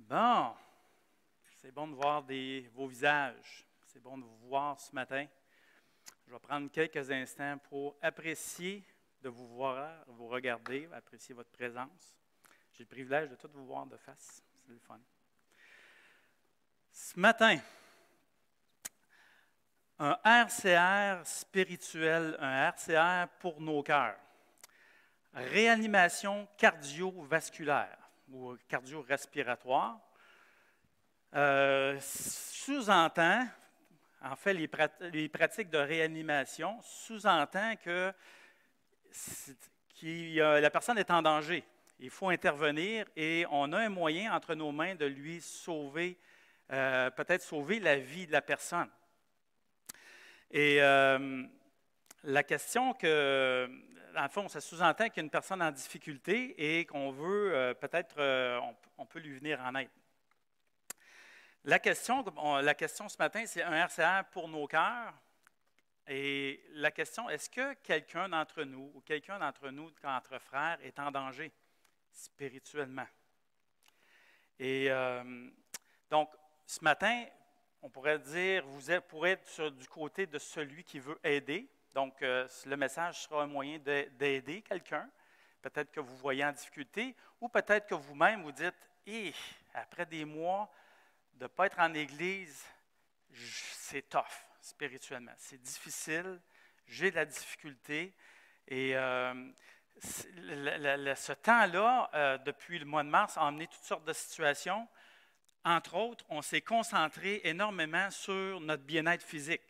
Bon, c'est bon de voir vos visages. C'est bon de vous voir ce matin. Je vais prendre quelques instants pour apprécier de vous voir, vous regarder, apprécier votre présence. J'ai le privilège de tout vous voir de face. C'est le fun. Ce matin, un RCR spirituel, un RCR pour nos cœurs. Réanimation cardiovasculaire ou cardio-respiratoire. Sous-entend, en fait, les pratiques de réanimation sous-entend que la personne est en danger. Il faut intervenir et on a un moyen entre nos mains de lui sauver, peut-être sauver la vie de la personne. Et la question que, dans le fond, ça sous-entend qu'il y a une personne en difficulté et qu'on veut peut-être, on peut lui venir en aide. La question ce matin, c'est un RCR pour nos cœurs. Et la question, est-ce que quelqu'un d'entre nous, ou quelqu'un d'entre nous, entre frères, est en danger spirituellement? Et donc, ce matin, on pourrait dire, vous pourrez être du côté de celui qui veut aider. Donc, le message sera un moyen d'aider quelqu'un. Peut-être que vous voyez en difficulté, ou peut-être que vous-même vous dites, après des mois de ne pas être en Église, c'est tough spirituellement. C'est difficile, j'ai de la difficulté. Et ce temps-là, depuis le mois de mars, a amené toutes sortes de situations. Entre autres, on s'est concentré énormément sur notre bien-être physique.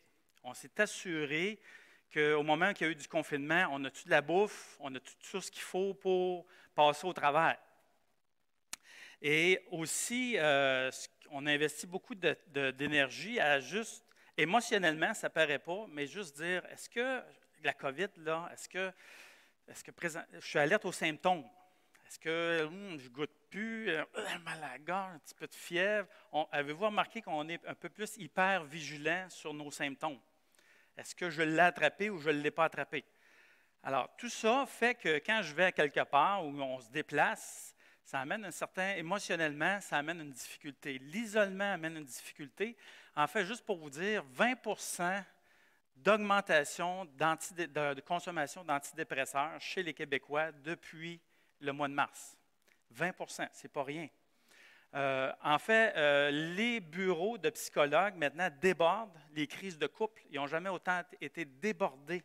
On s'est assuré qu'au moment qu'il y a eu du confinement, on a tout de la bouffe, on a tout ce qu'il faut pour passer au travers. Et aussi, on a investi beaucoup d'énergie à juste, émotionnellement, ça ne paraît pas, mais juste dire, est-ce que la COVID, là, est-ce que je suis alerte aux symptômes? Est-ce que je ne goûte plus, mal à la gorge, un petit peu de fièvre? Avez-vous remarqué qu'on est un peu plus hyper vigilant sur nos symptômes? Est-ce que je l'ai attrapé ou je ne l'ai pas attrapé? Alors, tout ça fait que quand je vais à quelque part où on se déplace, ça amène émotionnellement, ça amène une difficulté. L'isolement amène une difficulté. En fait, juste pour vous dire, 20% d'augmentation de consommation d'antidépresseurs chez les Québécois depuis le mois de mars. 20%, c'est pas rien. En fait, les bureaux de psychologues maintenant débordent les crises de couple. Ils n'ont jamais autant été débordés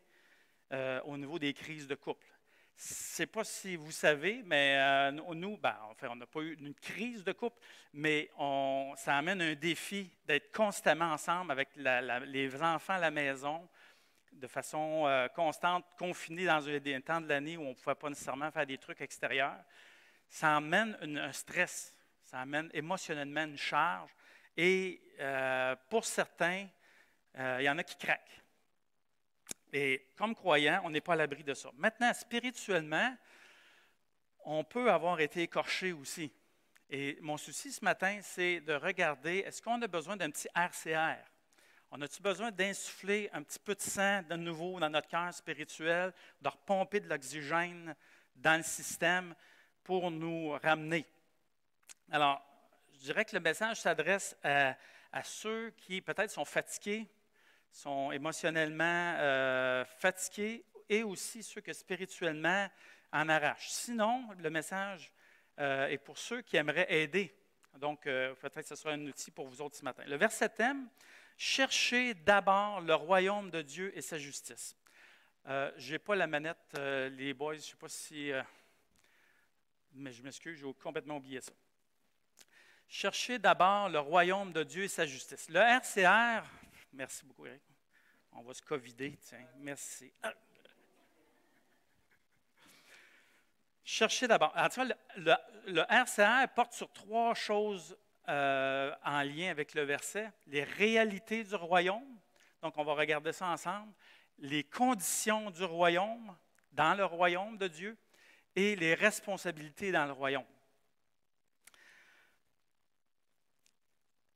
au niveau des crises de couple. Je ne sais pas si vous savez, mais nous, on n'a pas eu une crise de couple, mais ça amène un défi d'être constamment ensemble avec les enfants à la maison, de façon constante, confinés dans un temps de l'année où on ne pouvait pas nécessairement faire des trucs extérieurs. Ça amène un stress, ça amène émotionnellement une charge, et pour certains, il y en a qui craquent. Et comme croyants, on n'est pas à l'abri de ça. Maintenant, spirituellement, on peut avoir été écorché aussi. Et mon souci ce matin, c'est de regarder, est-ce qu'on a besoin d'un petit RCR? On a-t-il besoin d'insuffler un petit peu de sang de nouveau dans notre cœur spirituel, de repomper de l'oxygène dans le système pour nous ramener? Alors, je dirais que le message s'adresse à ceux qui peut-être sont fatigués, sont émotionnellement fatigués, et aussi ceux que spirituellement en arrachent. Sinon, le message est pour ceux qui aimeraient aider. Donc, peut-être que ce sera un outil pour vous autres ce matin. Le verset thème, « Cherchez d'abord le royaume de Dieu et sa justice ». Je n'ai pas la manette, les boys, je ne sais pas si... mais je m'excuse, j'ai complètement oublié ça. « Cherchez d'abord le royaume de Dieu et sa justice ». Le RCR... Merci beaucoup, Eric. On va se covider, tiens. Merci. Cherchez d'abord. En tout cas, le RCR porte sur trois choses en lien avec le verset. Les réalités du royaume. Donc, on va regarder ça ensemble. Les conditions du royaume, dans le royaume de Dieu, et les responsabilités dans le royaume.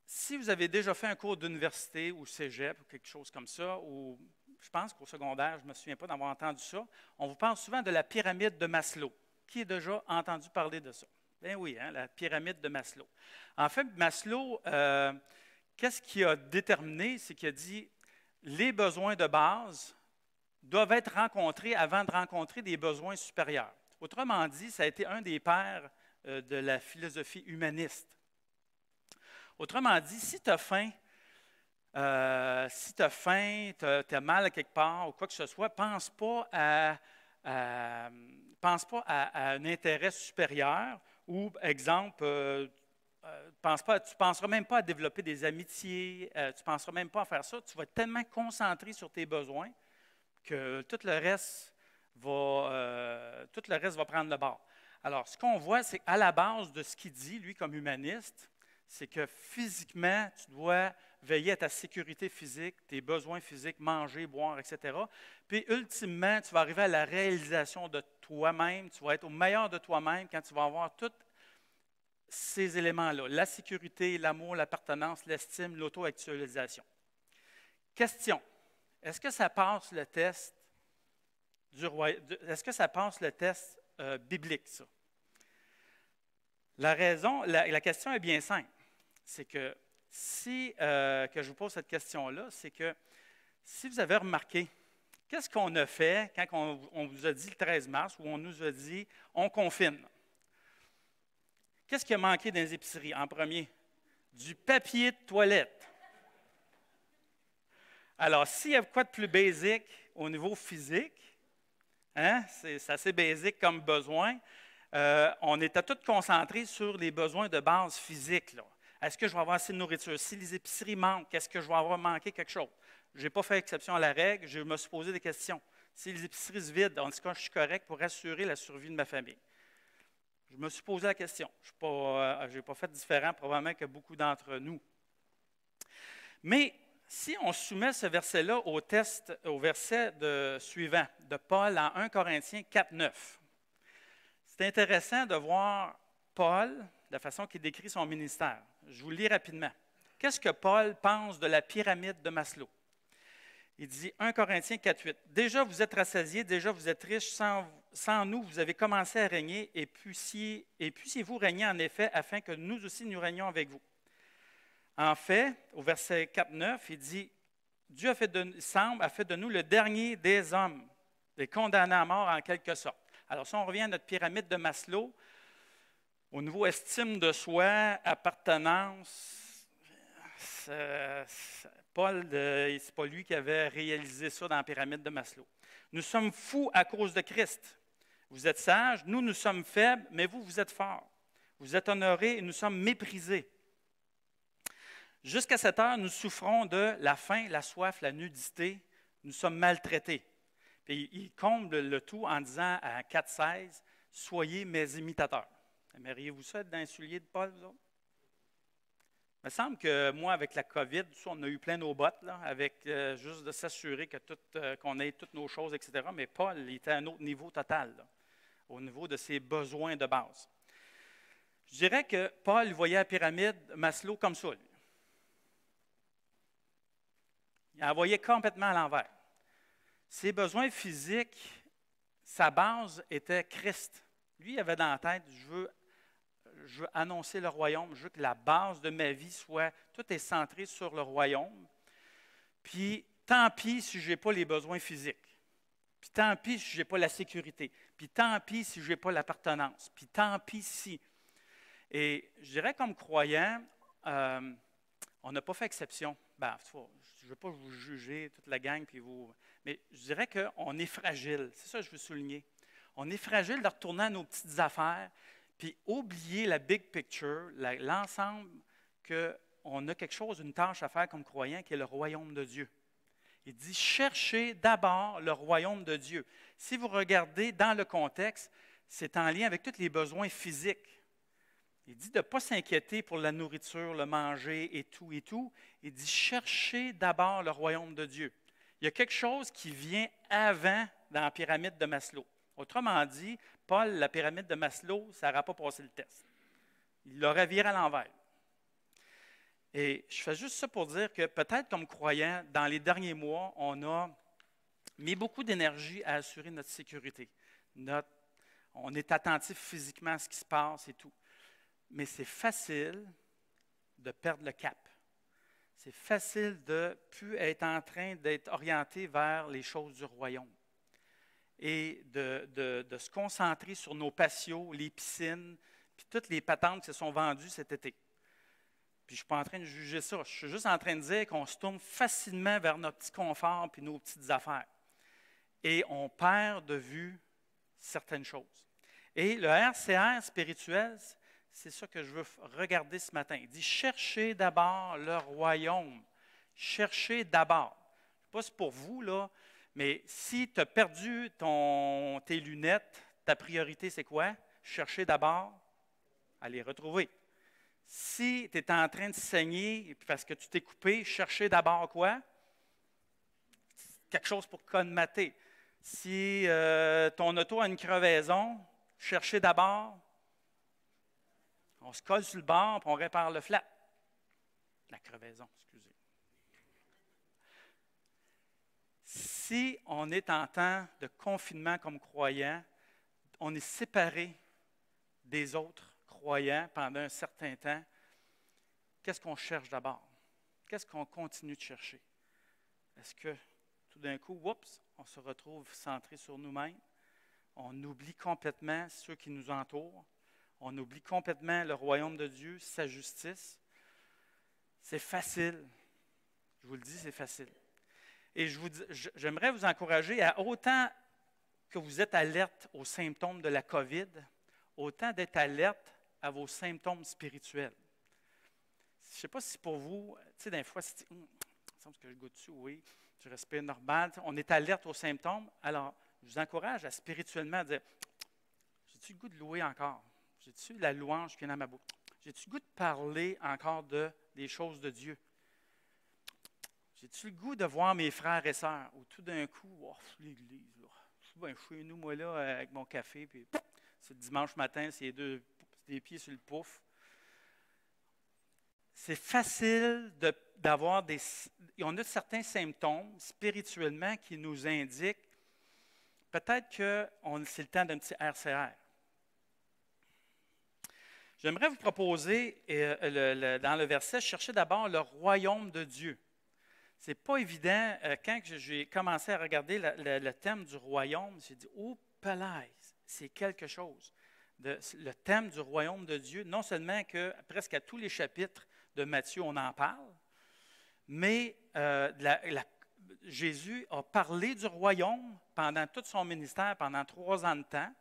Si vous avez déjà fait un cours d'université ou cégep ou quelque chose comme ça, ou je pense qu'au secondaire, je ne me souviens pas d'avoir entendu ça, on vous parle souvent de la pyramide de Maslow. Qui a déjà entendu parler de ça? Ben oui, hein, la pyramide de Maslow. En fait, Maslow, qu'est-ce qu'il a déterminé? C'est qu'il a dit les besoins de base doivent être rencontrés avant de rencontrer des besoins supérieurs. Autrement dit, ça a été un des pères de la philosophie humaniste. Autrement dit, si tu as faim, tu as mal à quelque part ou quoi que ce soit, pense pas à un intérêt supérieur ou, exemple, tu ne penseras même pas à développer des amitiés, tu ne penseras même pas à faire ça. Tu vas être tellement concentré sur tes besoins que tout le reste va prendre le bord. Alors, ce qu'on voit, c'est qu'à la base de ce qu'il dit, lui, comme humaniste, c'est que physiquement, tu dois veiller à ta sécurité physique, tes besoins physiques, manger, boire, etc. Puis, ultimement, tu vas arriver à la réalisation de toi-même, tu vas être au meilleur de toi-même quand tu vas avoir tous ces éléments-là, la sécurité, l'amour, l'appartenance, l'estime, l'auto-actualisation. Question, est-ce que ça passe le test biblique, ça? La question est bien simple. C'est que que je vous pose cette question-là, c'est que si vous avez remarqué, qu'est-ce qu'on a fait quand on vous a dit le 13 mars, où on nous a dit on confine? Qu'est-ce qui a manqué dans les épiceries en premier? Du papier de toilette. Alors, s'il y a quoi de plus basique au niveau physique, hein, c'est assez basique comme besoin, on était tous concentrés sur les besoins de base physique, là. Est-ce que je vais avoir assez de nourriture? Si les épiceries manquent, est-ce que je vais avoir manqué quelque chose? Je n'ai pas fait exception à la règle, je me suis posé des questions. Si les épiceries se vident, en tout cas, je suis correct pour assurer la survie de ma famille. Je me suis posé la question. Je n'ai pas fait différent probablement que beaucoup d'entre nous. Mais si on soumet ce verset-là au verset suivant de Paul en 1 Corinthiens 4, 9, c'est intéressant de voir Paul, la façon qu'il décrit son ministère. Je vous le lis rapidement. Qu'est-ce que Paul pense de la pyramide de Maslow? Il dit 1 Corinthiens 4, 8. Déjà vous êtes rassasiés, déjà vous êtes riches, sans nous vous avez commencé à régner, et puissiez-vous régner en effet, afin que nous aussi nous régnions avec vous. En fait, au verset 4, 9, il dit Dieu a fait de nous le dernier des hommes, des condamnés à mort en quelque sorte. Alors, si on revient à notre pyramide de Maslow, au niveau estime de soi, appartenance, Paul, ce n'est pas lui qui avait réalisé ça dans la pyramide de Maslow. Nous sommes fous à cause de Christ. Vous êtes sages, nous sommes faibles, mais vous êtes forts. Vous êtes honorés et nous sommes méprisés. Jusqu'à cette heure, nous souffrons de la faim, la soif, la nudité. Nous sommes maltraités. Puis il comble le tout en disant à 4,16 « Soyez mes imitateurs ». Aimeriez-vous ça être dans les souliers de Paul, vous autres? Il me semble que moi, avec la COVID, on a eu plein nos bottes, là, avec juste de s'assurer qu'on ait toutes nos choses, etc. Mais Paul, il était à un autre niveau total, là, au niveau de ses besoins de base. Je dirais que Paul voyait la pyramide Maslow comme ça, lui. Il la voyait complètement à l'envers. Ses besoins physiques, sa base était Christ. Lui, il avait dans la tête, je veux annoncer le royaume, je veux que la base de ma vie soit, tout est centré sur le royaume. Puis, tant pis si je n'ai pas les besoins physiques. Puis, tant pis si je n'ai pas la sécurité. Puis, tant pis si je n'ai pas l'appartenance. Puis, tant pis si. Et je dirais comme croyant, on n'a pas fait exception. Ben, je ne veux pas vous juger, toute la gang, mais je dirais qu'on est fragile. C'est ça que je veux souligner. On est fragile de retourner à nos petites affaires, puis oublier la big picture, l'ensemble, qu'on a quelque chose, une tâche à faire comme croyant, qui est le royaume de Dieu. Il dit, cherchez d'abord le royaume de Dieu. Si vous regardez dans le contexte, c'est en lien avec tous les besoins physiques. Il dit de ne pas s'inquiéter pour la nourriture, le manger et tout et tout. Il dit, cherchez d'abord le royaume de Dieu. Il y a quelque chose qui vient avant dans la pyramide de Maslow. Autrement dit, Paul, la pyramide de Maslow, ça n'aura pas passé le test. Il l'aurait viré à l'envers. Et je fais juste ça pour dire que peut-être comme croyants, dans les derniers mois, on a mis beaucoup d'énergie à assurer notre sécurité. On est attentif physiquement à ce qui se passe et tout. mais c'est facile de perdre le cap. C'est facile de ne plus être en train d'être orienté vers les choses du royaume et de se concentrer sur nos patios, les piscines, puis toutes les patentes qui se sont vendues cet été. Puis je ne suis pas en train de juger ça. Je suis juste en train de dire qu'on se tourne facilement vers notre petit confort puis nos petites affaires. Et on perd de vue certaines choses. Et le RCR spirituel, c'est ça que je veux regarder ce matin. Il dit, cherchez d'abord le royaume. Cherchez d'abord. Je ne sais pas si c'est pour vous, là, mais si tu as perdu tes lunettes, ta priorité, c'est quoi? Cherchez d'abord à les retrouver. Si tu es en train de saigner parce que tu t'es coupé, cherchez d'abord quoi? Quelque chose pour colmater. Si ton auto a une crevaison, cherchez d'abord. On se colle sur le bord et on répare le flat. La crevaison, excusez. Si on est en temps de confinement comme croyant, on est séparé des autres croyants pendant un certain temps. Qu'est-ce qu'on cherche d'abord? Qu'est-ce qu'on continue de chercher? Est-ce que tout d'un coup, oups, on se retrouve centré sur nous-mêmes? On oublie complètement ceux qui nous entourent. On oublie complètement le royaume de Dieu, sa justice. C'est facile. Je vous le dis, c'est facile. Et j'aimerais vous encourager à autant que vous êtes alerte aux symptômes de la COVID, autant d'être alerte à vos symptômes spirituels. Je ne sais pas si pour vous, tu sais, des fois, il me semble que je goûte dessus, oui, je respire normal. On est alerte aux symptômes. Alors, je vous encourage à spirituellement dire, j'ai-tu le goût de louer encore? J'ai-tu la louange qui vient dans ma bouche? J'ai-tu le goût de parler encore des choses de Dieu? J'ai-tu le goût de voir mes frères et sœurs? Ou tout d'un coup, oh, l'église, là. Je suis bien chez nous, moi, là, avec mon café, puis c'est le dimanche matin, c'est des pieds sur le pouf. C'est facile d'avoir on a certains symptômes spirituellement qui nous indiquent peut-être que c'est le temps d'un petit RCR. J'aimerais vous proposer, dans le verset, cherchez d'abord le royaume de Dieu. Ce n'est pas évident. Quand j'ai commencé à regarder le thème du royaume, j'ai dit, oh, palaise, c'est quelque chose. Le thème du royaume de Dieu, non seulement que presque à tous les chapitres de Matthieu, on en parle, mais Jésus a parlé du royaume pendant tout son ministère, pendant 3 ans de temps.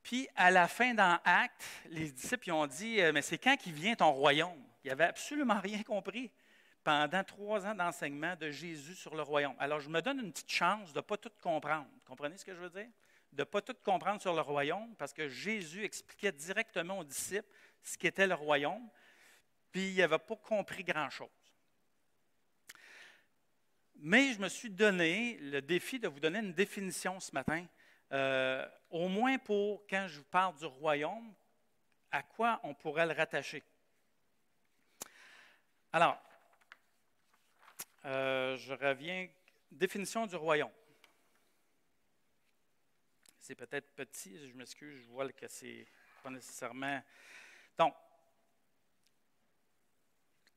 Puis, à la fin, dans Actes, les disciples ils ont dit, mais c'est quand qu'il vient ton royaume? Ils n'avaient absolument rien compris pendant 3 ans d'enseignement de Jésus sur le royaume. Alors, je me donne une petite chance de ne pas tout comprendre. Vous comprenez ce que je veux dire? De ne pas tout comprendre sur le royaume, parce que Jésus expliquait directement aux disciples ce qu'était le royaume, puis il n'avait pas compris grand-chose. Mais je me suis donné le défi de vous donner une définition ce matin, au moins pour, quand je vous parle du royaume, à quoi on pourrait le rattacher. Alors, je reviens, définition du royaume. C'est peut-être petit, je m'excuse, je vois que c'est pas nécessairement. Donc,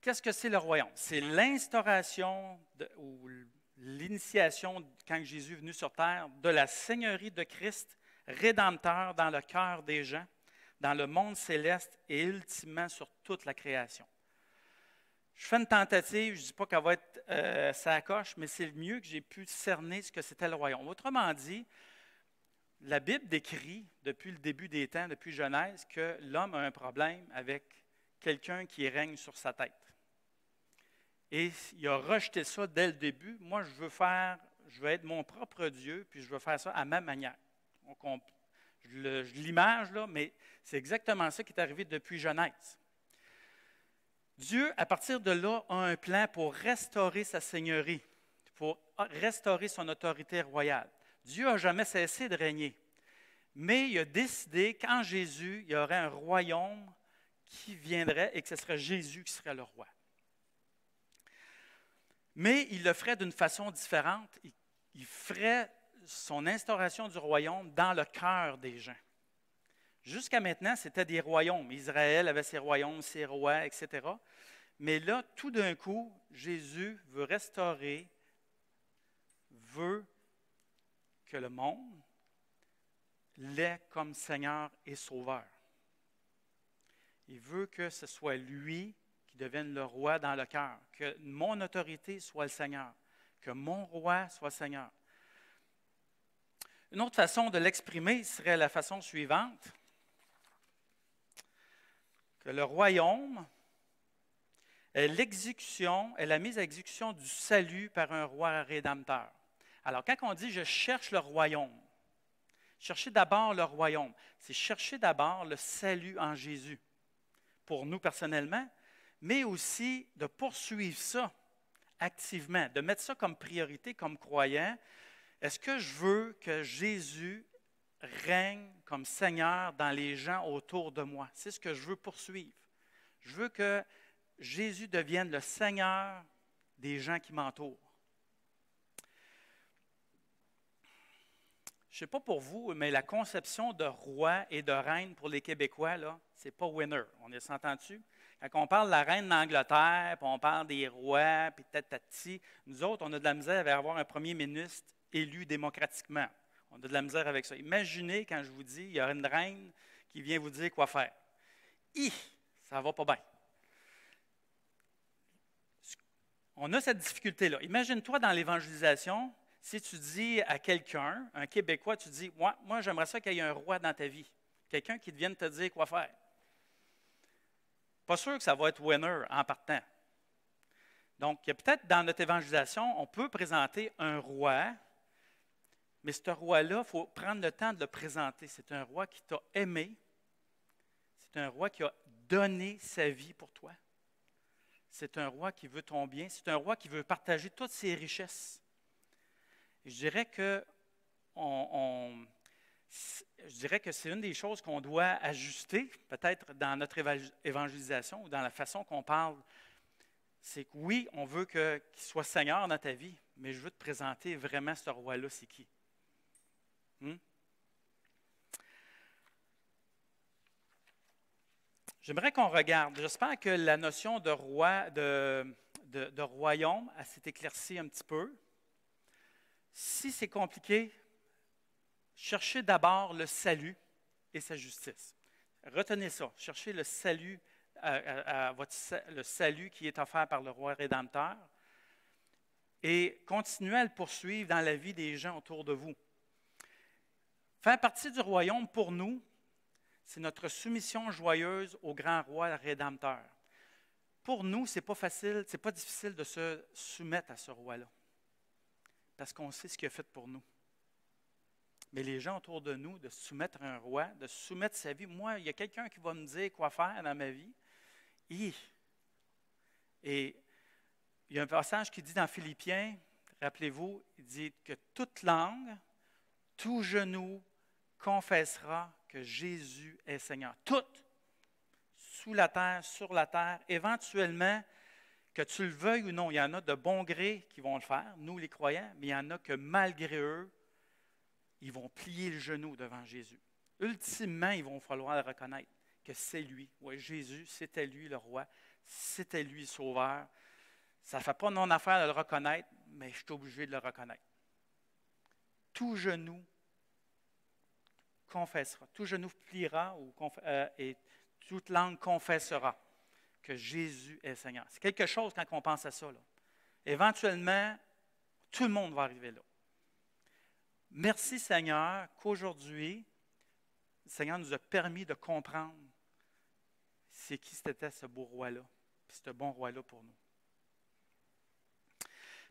qu'est-ce que c'est le royaume? C'est l'instauration ou l'initiation, quand Jésus est venu sur terre, de la seigneurie de Christ, rédempteur dans le cœur des gens, dans le monde céleste et ultimement sur toute la création. Je fais une tentative, je ne dis pas qu'elle va être ça coche, mais c'est le mieux que j'ai pu cerner ce que c'était le royaume. Autrement dit, la Bible décrit depuis le début des temps, depuis Genèse, que l'homme a un problème avec quelqu'un qui règne sur sa tête. Et il a rejeté ça dès le début. Moi, je veux être mon propre Dieu, puis je veux faire ça à ma manière. Je l'image, là, mais c'est exactement ça qui est arrivé depuis Genèse. Dieu, à partir de là, a un plan pour restaurer sa seigneurie, pour restaurer son autorité royale. Dieu n'a jamais cessé de régner. Mais il a décidé qu'en Jésus, il y aurait un royaume qui viendrait et que ce serait Jésus qui serait le roi. Mais il le ferait d'une façon différente. Il ferait son instauration du royaume dans le cœur des gens. Jusqu'à maintenant, c'était des royaumes. Israël avait ses royaumes, ses rois, etc. Mais là, tout d'un coup, Jésus veut restaurer, veut que le monde l'ait comme Seigneur et Sauveur. Il veut que ce soit lui qui devienne le roi dans le cœur, que mon autorité soit le Seigneur, que mon roi soit Seigneur. Une autre façon de l'exprimer serait la façon suivante, que le royaume est l'exécution, est la mise à exécution du salut par un roi rédempteur. Alors, quand on dit « je cherche le royaume », chercher d'abord le royaume, c'est chercher d'abord le salut en Jésus, pour nous personnellement, mais aussi de poursuivre ça activement, de mettre ça comme priorité, comme croyant. Est-ce que je veux que Jésus règne comme Seigneur dans les gens autour de moi? C'est ce que je veux poursuivre. Je veux que Jésus devienne le Seigneur des gens qui m'entourent. Je ne sais pas pour vous, mais la conception de roi et de reine pour les Québécois, là, c'est pas winner. On est s'entend-tu? Quand on parle de la reine d'Angleterre, puis on parle des rois, puis tatati, nous autres, on a de la misère à avoir un premier ministre élu démocratiquement. On a de la misère avec ça. Imaginez quand je vous dis, il y a une reine qui vient vous dire quoi faire. Ça va pas bien. On a cette difficulté-là. Imagine-toi dans l'évangélisation, si tu dis à quelqu'un, un Québécois, tu dis, moi j'aimerais ça qu'il y ait un roi dans ta vie. Quelqu'un qui vienne te dire quoi faire. Pas sûr que ça va être winner en partant. Donc, il y a peut-être dans notre évangélisation, on peut présenter un roi, mais ce roi-là, il faut prendre le temps de le présenter. C'est un roi qui t'a aimé. C'est un roi qui a donné sa vie pour toi. C'est un roi qui veut ton bien. C'est un roi qui veut partager toutes ses richesses. Et je dirais que c'est une des choses qu'on doit ajuster, peut-être dans notre évangélisation ou dans la façon qu'on parle. C'est que oui, on veut qu'il soit Seigneur dans ta vie, mais je veux te présenter vraiment ce roi-là, c'est qui? J'aimerais qu'on regarde. J'espère que la notion de roi, de royaume, elle s'est éclaircie un petit peu. Si c'est compliqué, cherchez d'abord le salut et sa justice. Retenez ça. Cherchez le salut, le salut qui est offert par le roi rédempteur et continuez à le poursuivre dans la vie des gens autour de vous. Faire partie du royaume, pour nous, c'est notre soumission joyeuse au grand roi rédempteur. Pour nous, ce n'est pas facile, ce n'est pas difficile de se soumettre à ce roi-là, parce qu'on sait ce qu'il a fait pour nous. Mais les gens autour de nous, de soumettre un roi, de soumettre sa vie. Moi, il y a quelqu'un qui va me dire quoi faire dans ma vie. Et il y a un passage qui dit dans Philippiens, rappelez-vous, il dit que toute langue, tout genou confessera que Jésus est Seigneur. Tout, sous la terre, sur la terre, éventuellement, que tu le veuilles ou non, il y en a de bon gré qui vont le faire, nous les croyants, mais il y en a que malgré eux, ils vont plier le genou devant Jésus. Ultimement, ils vont falloir le reconnaître que c'est lui. Oui, Jésus, c'était lui le roi, c'était lui le sauveur. Ça ne fait pas non-affaire de le reconnaître, mais je suis obligé de le reconnaître. Tout genou confessera, tout genou pliera et toute langue confessera que Jésus est Seigneur. C'est quelque chose quand on pense à ça, là. Éventuellement, tout le monde va arriver là. Merci Seigneur qu'aujourd'hui, le Seigneur nous a permis de comprendre c'est qui c'était ce beau roi-là, puis ce bon roi-là pour nous.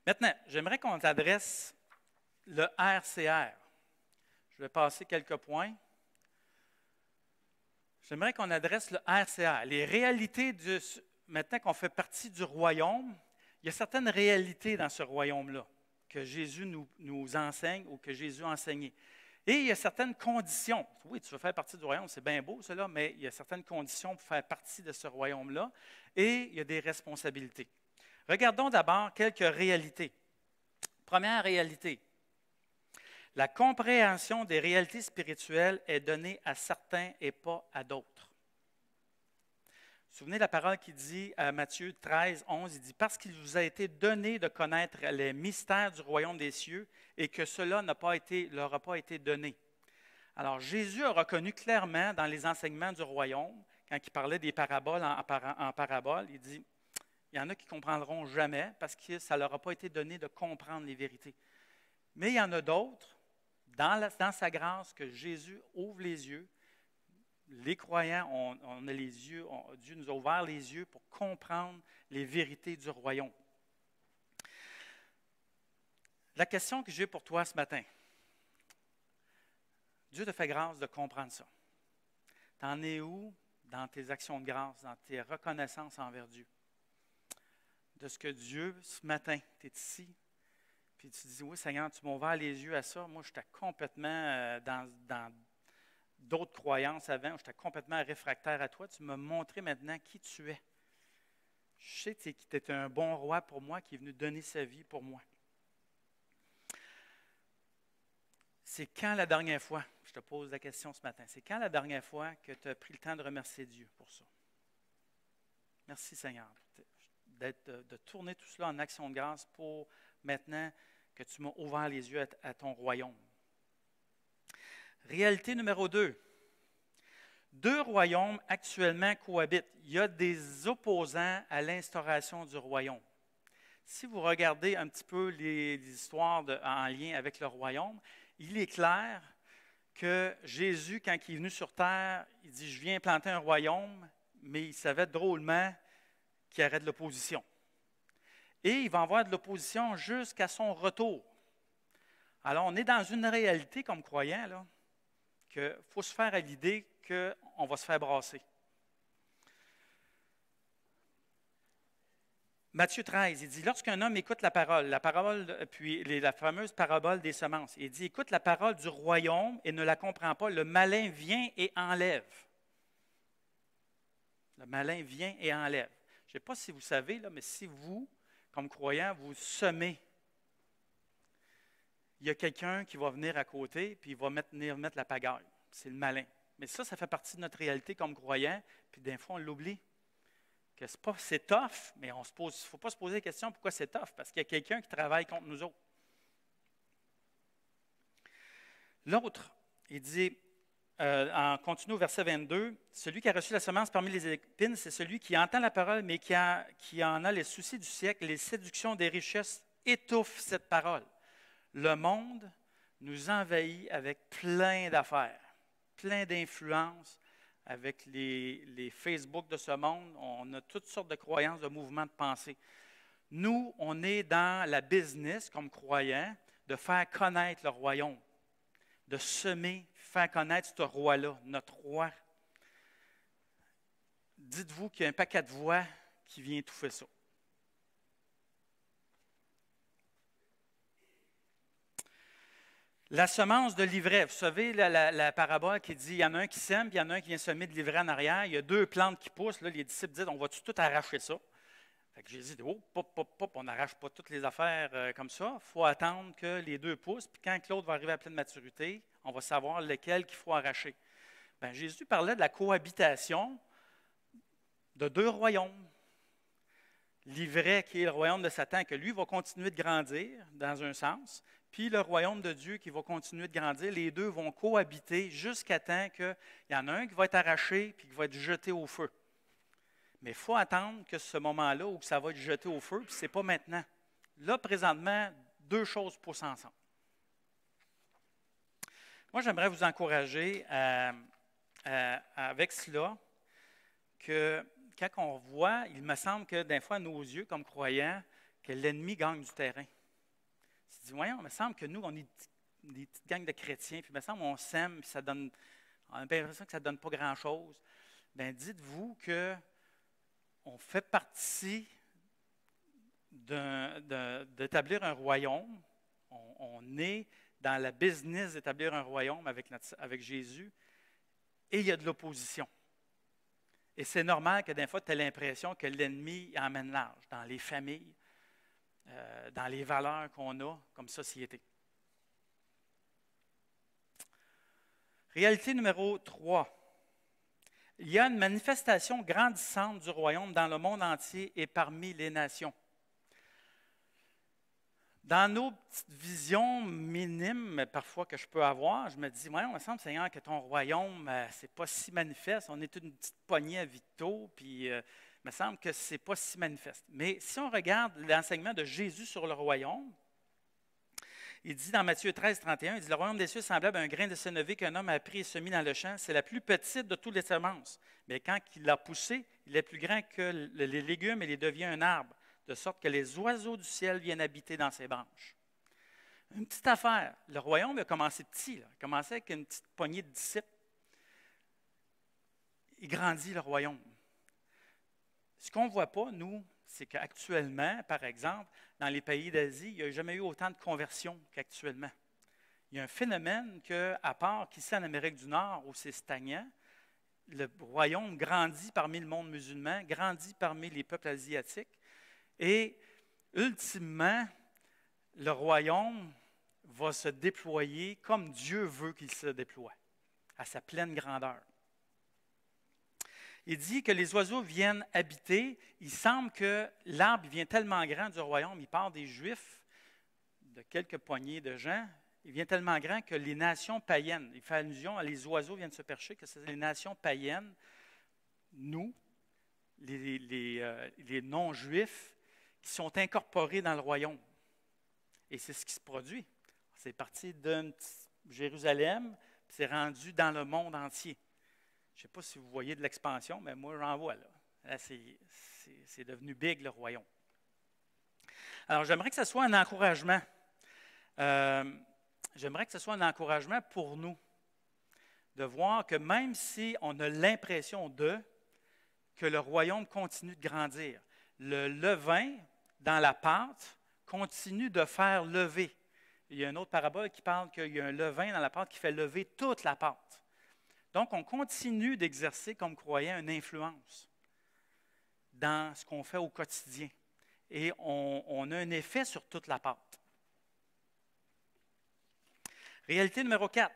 Maintenant, j'aimerais qu'on adresse le RCR. Je vais passer quelques points. J'aimerais qu'on adresse le RCR. Les réalités, maintenant qu'on fait partie du royaume, il y a certaines réalités dans ce royaume-là que Jésus nous enseigne ou que Jésus a enseigné. Et il y a certaines conditions. Oui, tu veux faire partie du royaume, c'est bien beau cela, mais il y a certaines conditions pour faire partie de ce royaume-là et il y a des responsabilités. Regardons d'abord quelques réalités. Première réalité, La compréhension des réalités spirituelles est donnée à certains et pas à d'autres. Vous vous souvenez de la parole qui dit à Matthieu 13, 11, il dit « Parce qu'il vous a été donné de connaître les mystères du royaume des cieux et que cela leur a pas été donné. » Alors, Jésus a reconnu clairement dans les enseignements du royaume, quand il parlait des paraboles en paraboles, il dit il y en a qui ne comprendront jamais parce que ça ne leur a pas été donné de comprendre les vérités. Mais il y en a d'autres, dans sa grâce, que Jésus ouvre les yeux. Les croyants, on a les yeux, Dieu nous a ouvert les yeux pour comprendre les vérités du royaume. La question que j'ai pour toi ce matin, Dieu te fait grâce de comprendre ça. Tu en es où dans tes actions de grâce, dans tes reconnaissances envers Dieu? De ce que Dieu, ce matin, tu es ici, puis tu dis, oui Seigneur, tu m'as ouvert les yeux à ça. Moi, j'étais complètement dans d'autres croyances avant, j'étais complètement réfractaire à toi. Tu m'as montré maintenant qui tu es. Je sais que tu es un bon roi pour moi, qui est venu donner sa vie pour moi. C'est quand la dernière fois, je te pose la question ce matin, c'est quand la dernière fois que tu as pris le temps de remercier Dieu pour ça? Merci Seigneur de tourner tout cela en action de grâce pour maintenant que tu m'as ouvert les yeux à ton royaume. Réalité numéro 2. Deux royaumes actuellement cohabitent. Il y a des opposants à l'instauration du royaume. Si vous regardez un petit peu les histoires en lien avec le royaume, il est clair que Jésus, quand il est venu sur terre, il dit « Je viens planter un royaume », mais il savait drôlement qu'il y aurait de l'opposition. Et il va y avoir de l'opposition jusqu'à son retour. Alors, on est dans une réalité comme croyant, là, qu'il faut se faire à l'idée qu'on va se faire brasser. Matthieu 13, il dit, lorsqu'un homme écoute la parole, puis la fameuse parabole des semences, il dit, écoute la parole du royaume et ne la comprend pas, le malin vient et enlève. Le malin vient et enlève. Je ne sais pas si vous savez, là, mais si vous, comme croyant, vous semez, il y a quelqu'un qui va venir à côté puis il va venir mettre la pagaille. C'est le malin. Mais ça fait partie de notre réalité comme croyant, puis des fois, on l'oublie. Que c'est tough, mais il ne faut pas se poser la question pourquoi c'est tough, parce qu'il y a quelqu'un qui travaille contre nous autres. L'autre, il dit, en continuant au verset 22, « Celui qui a reçu la semence parmi les épines, c'est celui qui entend la parole, mais qui en a les soucis du siècle, les séductions des richesses étouffent cette parole. Le monde nous envahit avec plein d'affaires, plein d'influences, avec les Facebook de ce monde. On a toutes sortes de croyances, de mouvements de pensée. Nous, on est dans la business, comme croyants, de faire connaître le royaume, de semer, faire connaître ce roi-là, notre roi. Dites-vous qu'il y a un paquet de voix qui vient étouffer ça. La semence de l'ivraie, vous savez, la parabole qui dit, il y en a un qui sème, puis il y en a un qui vient semer de l'ivraie en arrière. Il y a deux plantes qui poussent. Là, les disciples disent, on va tout arracher ça? Fait que Jésus dit, on n'arrache pas toutes les affaires comme ça. Il faut attendre que les deux poussent, puis quand l'autre va arriver à pleine maturité, on va savoir lequel qu'il faut arracher. Bien, Jésus parlait de la cohabitation de deux royaumes. L'ivraie, qui est le royaume de Satan, que lui va continuer de grandir dans un sens, puis le royaume de Dieu qui va continuer de grandir. Les deux vont cohabiter jusqu'à temps qu'il y en a un qui va être arraché puis qui va être jeté au feu. Mais il faut attendre que ce moment-là où ça va être jeté au feu, puis ce n'est pas maintenant. Là, présentement, deux choses poussent ensemble. Moi, j'aimerais vous encourager avec cela que quand on voit, il me semble que des fois, à nos yeux, comme croyants, que l'ennemi gagne du terrain. Il dit, voyons, il me semble que nous, on est des petites gangs de chrétiens, puis il me semble qu'on s'aime, puis on a l'impression que ça ne donne pas grand-chose. Bien, dites-vous qu'on fait partie d'établir un royaume. On est dans la business d'établir un royaume avec Jésus, et il y a de l'opposition. Et c'est normal que des fois, tu aies l'impression que l'ennemi emmène large dans les familles, dans les valeurs qu'on a comme société. Réalité numéro 3. Il y a une manifestation grandissante du royaume dans le monde entier et parmi les nations. Dans nos petites visions minimes, parfois que je peux avoir, je me dis, ouais, il me semble, Seigneur, que ton royaume, c'est pas si manifeste. On est une petite poignée à Victo, puis il me semble que c'est pas si manifeste. Mais si on regarde l'enseignement de Jésus sur le royaume, il dit dans Matthieu 13, 31, il dit, le royaume des cieux est semblable à un grain de sénévé qu'un homme a pris et semis dans le champ. C'est la plus petite de toutes les semences. Mais quand il l'a poussé, il est plus grand que les légumes et il devient un arbre, de sorte que les oiseaux du ciel viennent habiter dans ses branches. Une petite affaire. Le royaume a commencé petit. Il a commencé avec une petite poignée de disciples. Il grandit, le royaume. Ce qu'on ne voit pas, nous, c'est qu'actuellement, par exemple, dans les pays d'Asie, il n'y a jamais eu autant de conversions qu'actuellement. Il y a un phénomène qu'à part qu'ici en Amérique du Nord, où c'est stagnant, le royaume grandit parmi le monde musulman, grandit parmi les peuples asiatiques. Et ultimement, le royaume va se déployer comme Dieu veut qu'il se déploie, à sa pleine grandeur. Il dit que les oiseaux viennent habiter. Il semble que l'arbre vient tellement grand du royaume, il part des Juifs, de quelques poignées de gens, il vient tellement grand que les nations païennes, il fait allusion à les oiseaux viennent se percher, que c'est les nations païennes, nous, les non-juifs, qui sont incorporés dans le royaume. Et c'est ce qui se produit. C'est parti de Jérusalem, puis c'est rendu dans le monde entier. Je ne sais pas si vous voyez de l'expansion, mais moi, j'en vois là. Là, c'est devenu big, le royaume. Alors, j'aimerais que ce soit un encouragement. J'aimerais que ce soit un encouragement pour nous, de voir que même si on a l'impression que le royaume continue de grandir, le levain dans la pâte continue de faire lever. Il y a une autre parabole qui parle qu'il y a un levain dans la pâte qui fait lever toute la pâte. Donc, on continue d'exercer comme croyants une influence dans ce qu'on fait au quotidien. Et on a un effet sur toute la pâte. Réalité numéro 4.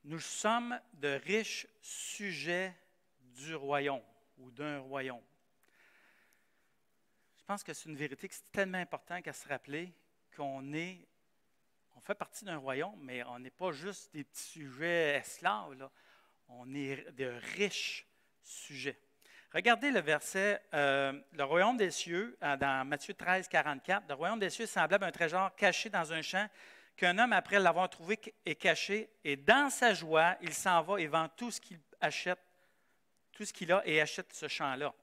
Nous sommes de riches sujets du royaume ou d'un royaume. Je pense que c'est une vérité que c'est tellement important qu'à se rappeler qu'on fait partie d'un royaume, mais on n'est pas juste des petits sujets esclaves, là. On est de riches sujets. Regardez le verset, le royaume des cieux, dans Matthieu 13, 44, le royaume des cieux est semblable à un trésor caché dans un champ qu'un homme, après l'avoir trouvé, est caché, et dans sa joie, il s'en va et vend tout ce qu'il achète, tout ce qu'il a, et achète ce champ-là.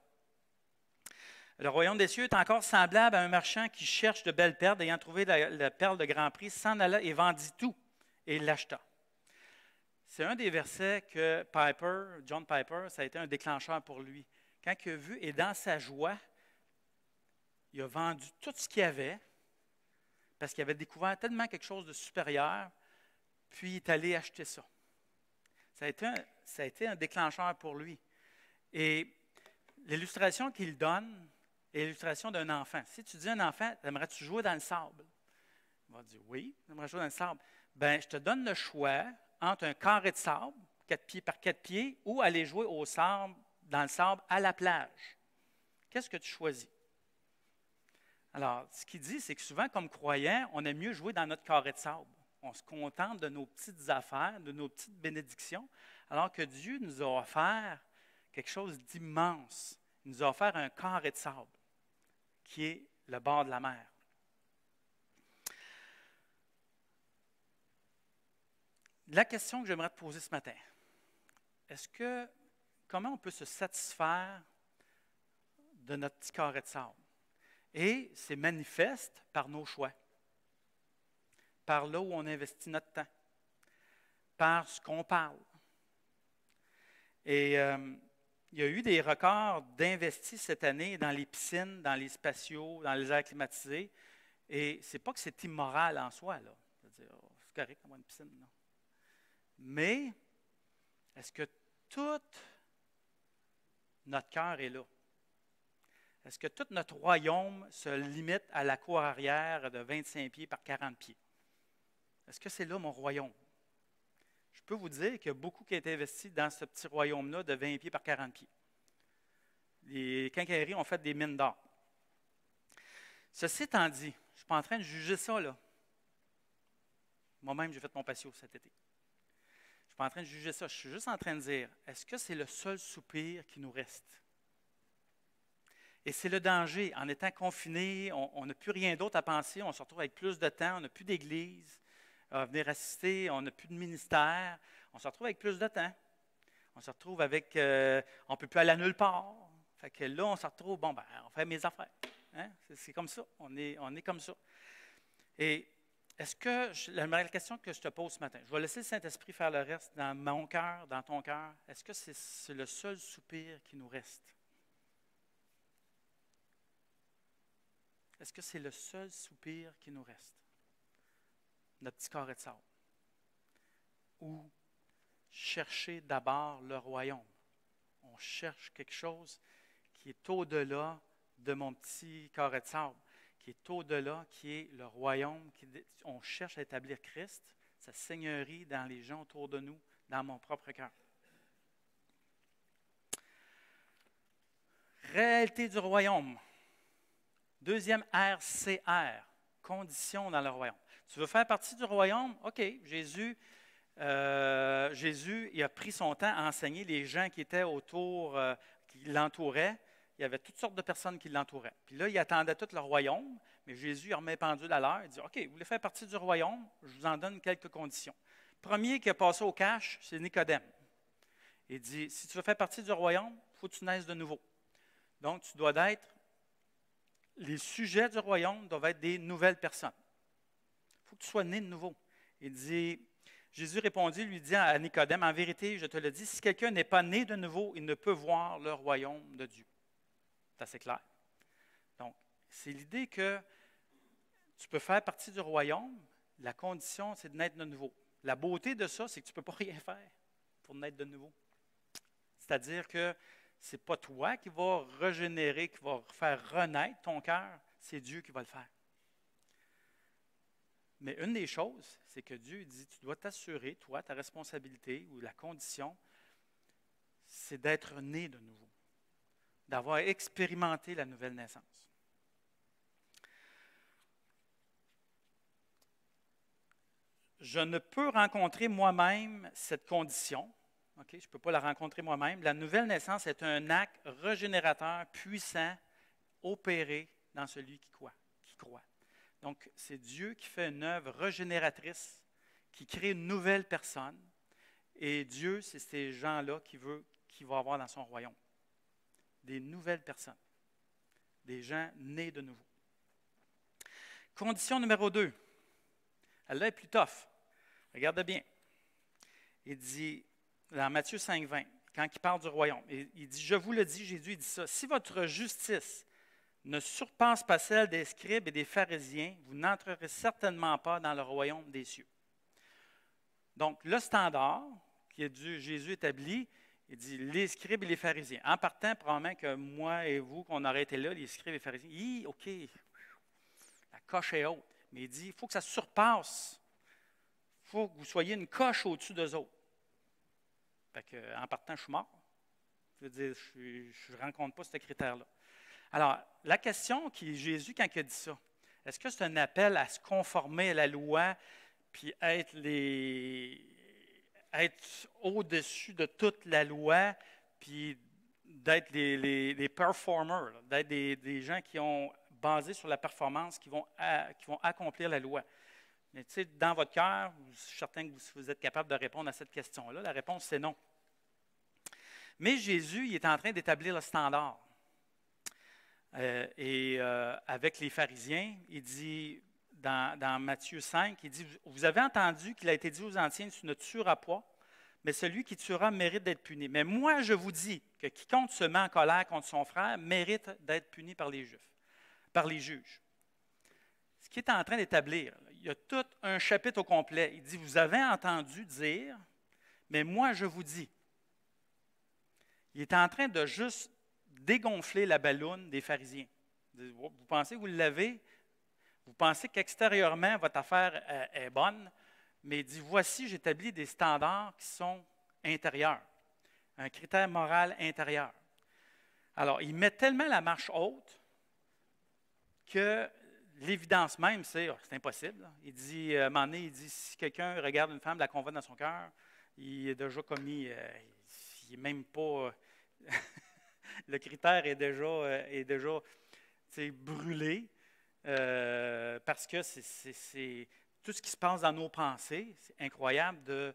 Le royaume des cieux est encore semblable à un marchand qui cherche de belles perles, ayant trouvé la perle de grand prix, s'en alla et vendit tout, et il l'acheta. C'est un des versets que John Piper, ça a été un déclencheur pour lui. Quand il a vu, et dans sa joie, il a vendu tout ce qu'il avait, parce qu'il avait découvert tellement quelque chose de supérieur, puis il est allé acheter ça. Ça a été un déclencheur pour lui. Et l'illustration qu'il donne est l'illustration d'un enfant. Si tu dis à un enfant, aimerais-tu jouer dans le sable? Il va dire, oui, j'aimerais jouer dans le sable. Bien, je te donne le choix entre un carré de sable, 4 pieds par 4 pieds, ou aller jouer au sable, dans le sable, à la plage. Qu'est-ce que tu choisis? Alors, ce qu'il dit, c'est que souvent, comme croyants, on aime mieux jouer dans notre carré de sable. On se contente de nos petites affaires, de nos petites bénédictions, alors que Dieu nous a offert quelque chose d'immense. Il nous a offert un carré de sable, qui est le bord de la mer. La question que j'aimerais te poser ce matin, comment on peut se satisfaire de notre petit carré de sable? Et c'est manifeste par nos choix, par là où on investit notre temps, par ce qu'on parle. Et il y a eu des records d'investis cette année dans les piscines, dans les spatiaux, dans les airs climatisés. Et ce n'est pas que c'est immoral en soi, là. C'est-à-dire, c'est correct d'avoir une piscine, non. Mais est-ce que tout notre cœur est là? Est-ce que tout notre royaume se limite à la cour arrière de 25 pieds par 40 pieds? Est-ce que c'est là mon royaume? je peux vous dire qu'il y a beaucoup qui a été investi dans ce petit royaume-là de 20 pieds par 40 pieds. Les quincailleries ont fait des mines d'or. Ceci étant dit, je ne suis pas en train de juger ça, là. Moi-même, j'ai fait mon patio cet été. Je ne suis pas en train de juger ça. Je suis juste en train de dire, est-ce que c'est le seul soupir qui nous reste? Et c'est le danger. En étant confiné, on n'a plus rien d'autre à penser. On se retrouve avec plus de temps. On n'a plus d'église à venir assister. On n'a plus de ministère. On se retrouve avec plus de temps. On se retrouve avec... on ne peut plus aller à nulle part. Fait que là, on se retrouve, bon, ben, on fait mes affaires. Hein? C'est comme ça. On est comme ça. Et est-ce que, la question que je te pose ce matin, je vais laisser le Saint-Esprit faire le reste dans mon cœur, dans ton cœur. Est-ce que c'est le seul soupir qui nous reste? Est-ce que c'est le seul soupir qui nous reste? Notre petit carré de sable. Ou chercher d'abord le royaume. On cherche quelque chose qui est au-delà de mon petit carré de sable, qui est au-delà, qui est le royaume. On cherche à établir Christ, sa seigneurie dans les gens autour de nous, dans mon propre cœur. Réalité du royaume. Deuxième RCR, condition dans le royaume. Tu veux faire partie du royaume? OK, Jésus, il a pris son temps à enseigner les gens qui étaient autour, qui l'entouraient. Il y avait toutes sortes de personnes qui l'entouraient. Puis là, il attendait tout le royaume, mais Jésus remet pendule à l'heure. Il dit, OK, vous voulez faire partie du royaume? Je vous en donne quelques conditions. Premier qui a passé au cash, c'est Nicodème. Il dit, si tu veux faire partie du royaume, il faut que tu naisses de nouveau. Donc, tu dois être, les sujets du royaume doivent être des nouvelles personnes. Il faut que tu sois né de nouveau. Il dit, Jésus répondit, lui dit à Nicodème, en vérité, je te le dis, si quelqu'un n'est pas né de nouveau, il ne peut voir le royaume de Dieu. C'est assez clair. Donc, c'est l'idée que tu peux faire partie du royaume. La condition, c'est de naître de nouveau. La beauté de ça, c'est que tu ne peux pas rien faire pour naître de nouveau. C'est-à-dire que ce n'est pas toi qui vas régénérer, qui va faire renaître ton cœur, c'est Dieu qui va le faire. Mais une des choses, c'est que Dieu dit, tu dois t'assurer, toi, ta responsabilité ou la condition, c'est d'être né de nouveau, d'avoir expérimenté la nouvelle naissance. Je ne peux rencontrer moi-même cette condition. Okay, je ne peux pas la rencontrer moi-même. La nouvelle naissance est un acte régénérateur puissant, opéré dans celui qui croit. Donc, c'est Dieu qui fait une œuvre régénératrice, qui crée une nouvelle personne. Et Dieu, c'est ces gens-là qu'il va avoir dans son royaume. Des nouvelles personnes. Des gens nés de nouveau. Condition numéro 2. Elle est plus tough. Regardez bien. Il dit, dans Matthieu 5, 20, quand il parle du royaume, il dit, je vous le dis, Jésus dit ça, si votre justice ne surpasse pas celle des scribes et des pharisiens, vous n'entrerez certainement pas dans le royaume des cieux. Donc, le standard que Jésus établit, il dit les scribes et les pharisiens. En partant, probablement que moi et vous, qu'on aurait été là, les scribes et les pharisiens, OK, la coche est haute. Mais il dit, il faut que ça surpasse. Il faut que vous soyez une coche au-dessus d'eux autres. Fait que, en partant, je suis mort. Je veux dire, je ne rencontre pas ce critère-là. Alors, la question qui est Jésus, quand il a dit ça, est-ce que c'est un appel à se conformer à la loi puis être au-dessus de toute la loi puis d'être les performers, là, d'être des gens qui ont basé sur la performance, qui vont accomplir la loi? Mais tu sais, dans votre cœur, je suis certain que vous êtes capable de répondre à cette question-là. La réponse, c'est non. Mais Jésus, il est en train d'établir le standard. Avec les pharisiens, il dit, dans Matthieu 5, il dit, vous avez entendu qu'il a été dit aux anciens, tu ne tueras pas, mais celui qui tuera mérite d'être puni. Mais moi, je vous dis que quiconque se met en colère contre son frère mérite d'être puni par les Juifs, par les juges. Ce qu'il est en train d'établir, il y a tout un chapitre au complet. Il dit, vous avez entendu dire, mais moi, je vous dis. Il est en train de juste dégonfler la balloune des pharisiens. Vous pensez que vous l'avez? Vous pensez qu'extérieurement, votre affaire est bonne, mais il dit, voici, j'établis des standards qui sont intérieurs, un critère moral intérieur. Alors, il met tellement la marche haute que l'évidence même, c'est impossible. Il dit, à un moment donné, il dit, si quelqu'un regarde une femme, la convoite dans son cœur, il est déjà commis, il n'est même pas, le critère est déjà brûlé, parce que c'est tout ce qui se passe dans nos pensées. C'est incroyable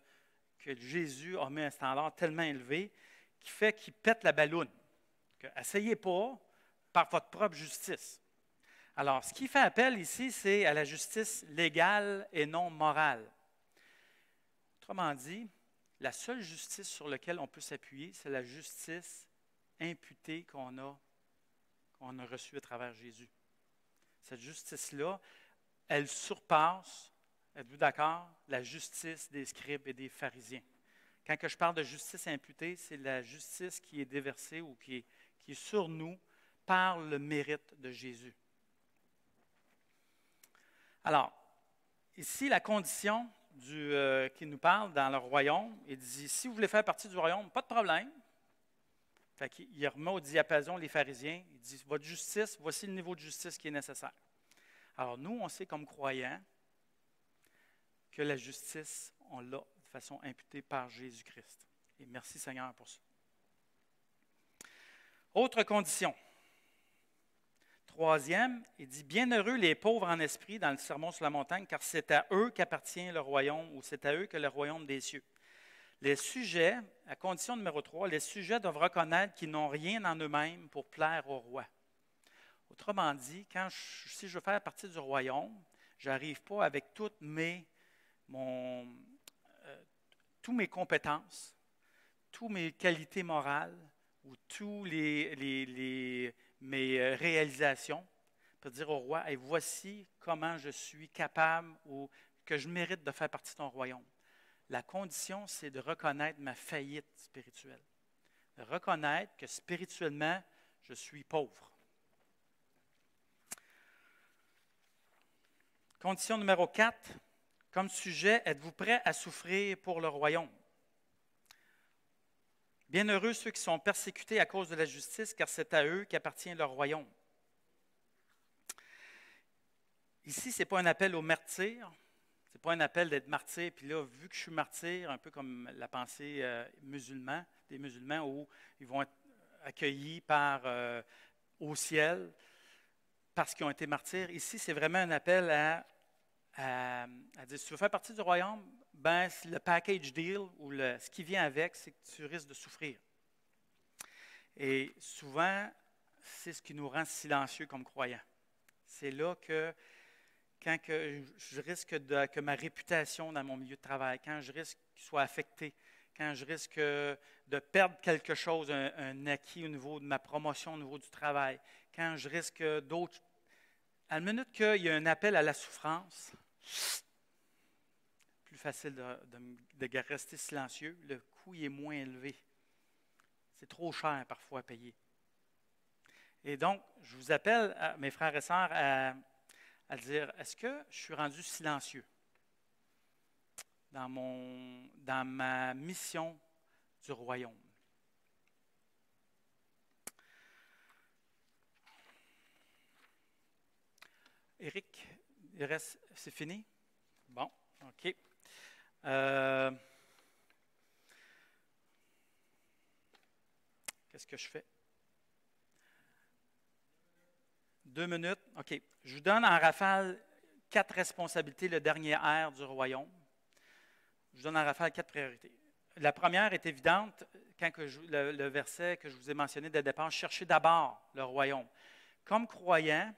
que Jésus a mis un standard tellement élevé qui fait qu'il pète la balloune. Essayez pas par votre propre justice. Alors, ce qui fait appel ici, c'est à la justice légale et non morale. Autrement dit, la seule justice sur laquelle on peut s'appuyer, c'est la justice imputée qu'on a reçue à travers Jésus. Cette justice-là, elle surpasse, êtes-vous d'accord, la justice des scribes et des pharisiens. Quand je parle de justice imputée, c'est la justice qui est déversée ou qui est sur nous par le mérite de Jésus. Alors, ici, la condition qui nous parle dans le royaume, il dit, si vous voulez faire partie du royaume, pas de problème. Fait qu'il remet au diapason les pharisiens, il dit, votre justice, voici le niveau de justice qui est nécessaire. Alors, nous, on sait comme croyants que la justice, on l'a de façon imputée par Jésus-Christ. Et merci Seigneur pour ça. Autre condition. Troisième, il dit, bienheureux les pauvres en esprit dans le Sermon sur la montagne, car c'est à eux qu'appartient le royaume, ou c'est à eux que le royaume des cieux. Les sujets, à condition numéro 3, les sujets doivent reconnaître qu'ils n'ont rien en eux-mêmes pour plaire au roi. Autrement dit, si je veux faire partie du royaume, je n'arrive pas avec toutes mes compétences, toutes mes qualités morales ou toutes mes réalisations pour dire au roi, hey, voici comment je suis capable ou que je mérite de faire partie de ton royaume. La condition, c'est de reconnaître ma faillite spirituelle. De reconnaître que spirituellement, je suis pauvre. Condition numéro 4, comme sujet, êtes-vous prêts à souffrir pour le royaume? Bienheureux ceux qui sont persécutés à cause de la justice, car c'est à eux qu'appartient le royaume. Ici, ce n'est pas un appel au martyr, ce n'est pas un appel d'être martyr, puis là, vu que je suis martyr, un peu comme la pensée des musulmans, où ils vont être accueillis au ciel parce qu'ils ont été martyrs. Ici, c'est vraiment un appel à dire, si tu veux faire partie du royaume, ben, le package deal ou ce qui vient avec, c'est que tu risques de souffrir. Et souvent, c'est ce qui nous rend silencieux comme croyants. C'est là que quand je risque que ma réputation dans mon milieu de travail, quand je risque qu'il soit affecté, quand je risque de perdre quelque chose, un acquis au niveau de ma promotion, au niveau du travail, quand je risque d'autres. À la minute qu'il y a un appel à la souffrance, plus facile de rester silencieux, le coût est moins élevé. C'est trop cher parfois à payer. Et donc, je vous appelle, mes frères et sœurs, à dire, est-ce que je suis rendu silencieux dans ma mission du royaume? Éric, c'est fini? Bon, OK. Qu'est-ce que je fais? 2 minutes. OK. Je vous donne en rafale 4 responsabilités, le dernier R du royaume. Je vous donne en rafale 4 priorités. La première est évidente, quand le verset que je vous ai mentionné dès le départ, cherchez d'abord le royaume. Comme croyant,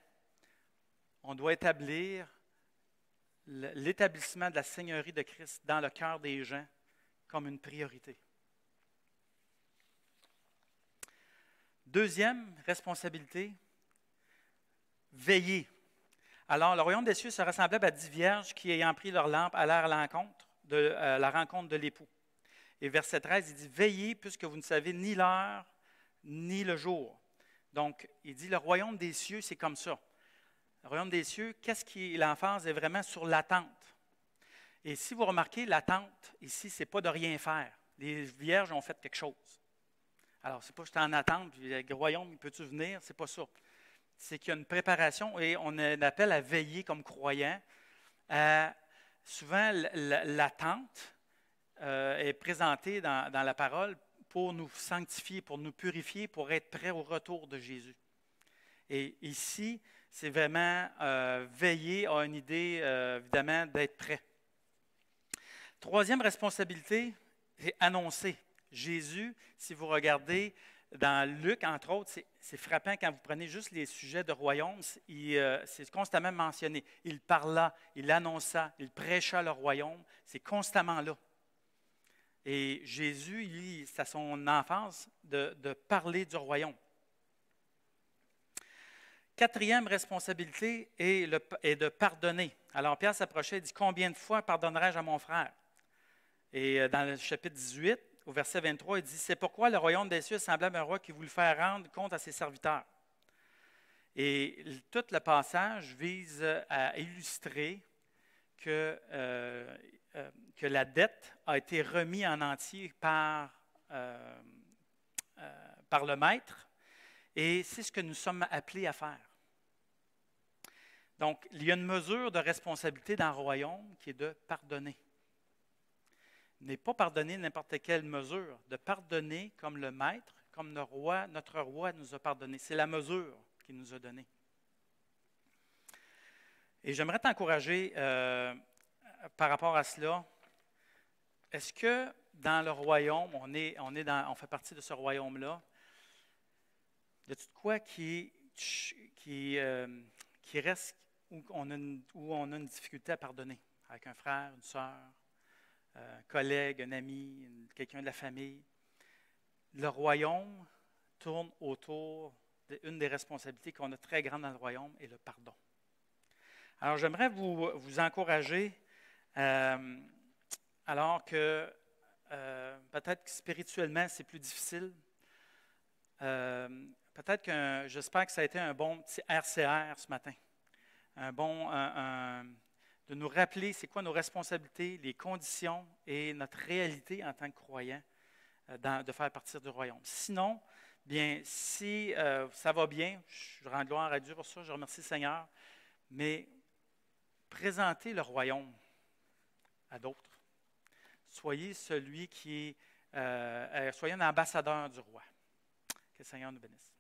on doit établir l'établissement de la Seigneurie de Christ dans le cœur des gens comme une priorité. Deuxième responsabilité, veiller. Alors, le royaume des cieux sera semblable à 10 vierges qui, ayant pris leur lampe, allèrent à la rencontre de l'époux. Et verset 13, il dit, veillez puisque vous ne savez ni l'heure ni le jour. Donc, il dit, le royaume des cieux, c'est comme ça. Le royaume des cieux, qu'est-ce qui est l'emphase est vraiment sur l'attente. Et si vous remarquez, l'attente ici, ce n'est pas de rien faire. Les vierges ont fait quelque chose. Alors, ce n'est pas que j'étais en attente, puis le royaume, peux-tu venir? Ce n'est pas ça. C'est qu'il y a une préparation et on appelle à veiller comme croyant. Souvent, l'attente est présentée dans la parole pour nous sanctifier, pour nous purifier, pour être prêts au retour de Jésus. Et ici, c'est vraiment veiller à une idée, évidemment, d'être prêt. Troisième responsabilité, c'est annoncer. Jésus, si vous regardez dans Luc, entre autres, c'est frappant quand vous prenez juste les sujets de royaume, c'est constamment mentionné. Il parla, il annonça, il prêcha le royaume, c'est constamment là. Et Jésus, c'est à son enfance de parler du royaume. Quatrième responsabilité est de pardonner. Alors Pierre s'approchait et dit « Combien de fois pardonnerai-je à mon frère ?» Et dans le chapitre 18, au verset 23, il dit « C'est pourquoi le royaume des cieux est semblable à un roi qui voulut faire rendre compte à ses serviteurs. » Et tout le passage vise à illustrer que la dette a été remise en entier par le maître, et c'est ce que nous sommes appelés à faire. Donc, il y a une mesure de responsabilité dans le royaume qui est de pardonner. Ne pas pardonner n'importe quelle mesure, de pardonner comme le maître, comme notre roi nous a pardonné. C'est la mesure qu'il nous a donnée. Et j'aimerais t'encourager par rapport à cela. Est-ce que dans le royaume, on fait partie de ce royaume-là, y a-t-il de quoi qui reste où on a une difficulté à pardonner avec un frère, une sœur, un collègue, un ami, quelqu'un de la famille? Le royaume tourne autour d'une des responsabilités qu'on a très grandes dans le royaume, et le pardon. Alors, j'aimerais vous encourager, alors que peut-être que spirituellement, c'est plus difficile. Peut-être j'espère que ça a été un bon petit RCR ce matin. De nous rappeler c'est quoi nos responsabilités, les conditions et notre réalité en tant que croyants de faire partie du royaume. Sinon, bien, si ça va bien, je rends gloire à Dieu pour ça, je remercie le Seigneur, mais présentez le royaume à d'autres. Soyez celui qui est, soyez un ambassadeur du roi. Que le Seigneur nous bénisse.